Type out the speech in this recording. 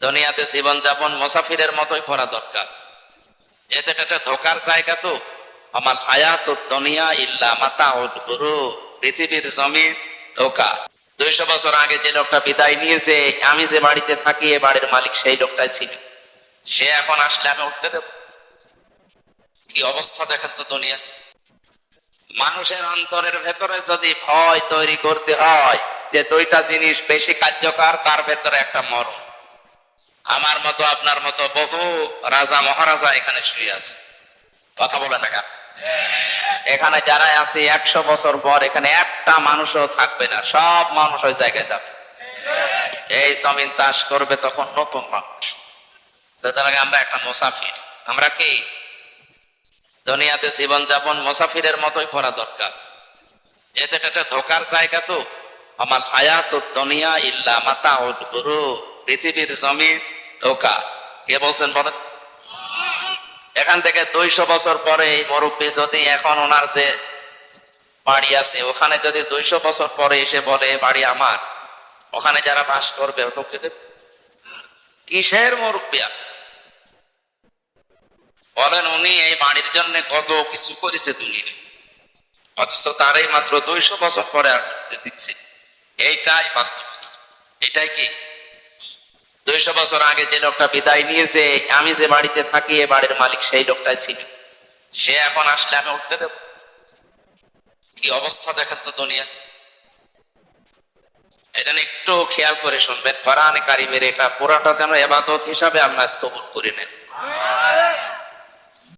দুনিয়াতে জীবনযাপন মুসাফিরের মতোই করা দরকার। এতে একটা ধোকার জায়গা তো। আমার হায়াতুদ দুনিয়া ইল্লা মাতাউল গুরুর, পৃথিবীর জমিন ধোকা। 200 বছর আগে যে লোকটা বিদায় নিয়েছে, আমি যে বাড়িতে থাকি এ বাড়ির মালিক সেই লোকটাই ছিল। সে এখন আসলে আমি উঠতে দেব? কি অবস্থা দেখেন তো দুনিয়া। মানুষের অন্তরের ভেতরে যদি ভয় তৈরি করতে হয় যে দুইটা জিনিস বেশি কার্যকর, তার ভেতরে একটা মরণ। আমার মতো আপনার মতো বহু রাজা মহারাজা এখানে শুয়ে আছে, কথা বলে না কেন? এখানে যারা আছে 100 বছর পর এখানে একটা মানুষও থাকবে না, সব মানুষ ওই জায়গায় যাবে। এই জমিন চাষ করবে তখন নতুন মানুষ। সুতরাং আমরা একটা মুসাফির। আমরা কি দুনিয়াতে জীবনযাপন মুসাফিরের মতোই করা দরকার। এতে একটা ধোকার জায়গা তো। আমার হায়াতুদ দুনিয়া ইল্লা মাতাউল গুরুর, পৃথিবীর জমিন ধোকা। কে বলছেন বলেন? এখান থেকে 200 বছর পরে এই মুরব্বী যদি এখন ওনার যে বাড়ি আছে ওখানে যদি 200 বছর পরে এসে বলে বাড়ি আমার, ওখানে যারা বাস করবে ঢুকতে দেবে? কিসের মুরব্বী? বলেন উনি এই বাড়ির জন্য কত কিছু করেছে দুনিয়া, অথচ তারাই মাত্র 200 বছর পরে আর দিচ্ছে। এইটাই বাস্তবতা। এটাই কি 200 বছর আগে যে লোকটা বিদায় নিয়েছে, আমি যে বাড়িতে থাকি এ বাড়ির মালিক সেই লোকটাই ছিল। সে এখন আসলে আমি উঠতে দেব? কি অবস্থা দেখেন তো দুনিয়া। এটা একটু খেয়াল করে শুনবেন। কোরআনে কারিমের এটা পুরাটা যেন ইবাদত হিসাবে আল্লাহ কবুল করে নেন।